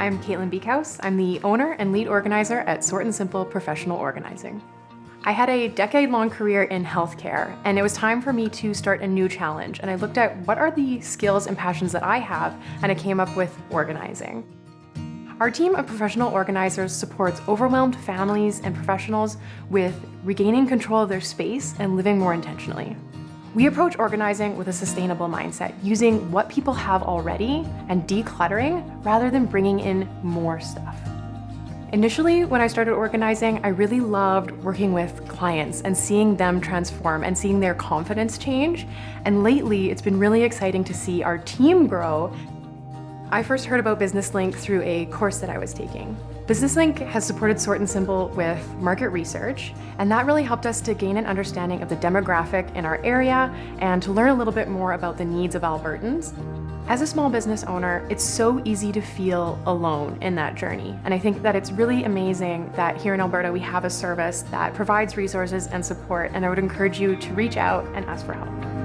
I'm Kaytlyn Beakhouse. I'm the owner and lead organizer at Sort & Simple Professional Organizing. I had a decade-long career in healthcare, and it was time for me to start a new challenge. And I looked at what are the skills and passions that I have, and I came up with organizing. Our team of professional organizers supports overwhelmed families and professionals with regaining control of their space and living more intentionally. We approach organizing with a sustainable mindset, using what people have already and decluttering rather than bringing in more stuff. Initially, when I started organizing, I really loved working with clients and seeing them transform and seeing their confidence change. And lately, it's been really exciting to see our team grow. I first heard about BusinessLink through a course that I was taking. BusinessLink has supported Sort & Simple with market research, and that really helped us to gain an understanding of the demographic in our area and to learn a little bit more about the needs of Albertans. As a small business owner, it's so easy to feel alone in that journey, and I think that it's really amazing that here in Alberta we have a service that provides resources and support, and I would encourage you to reach out and ask for help.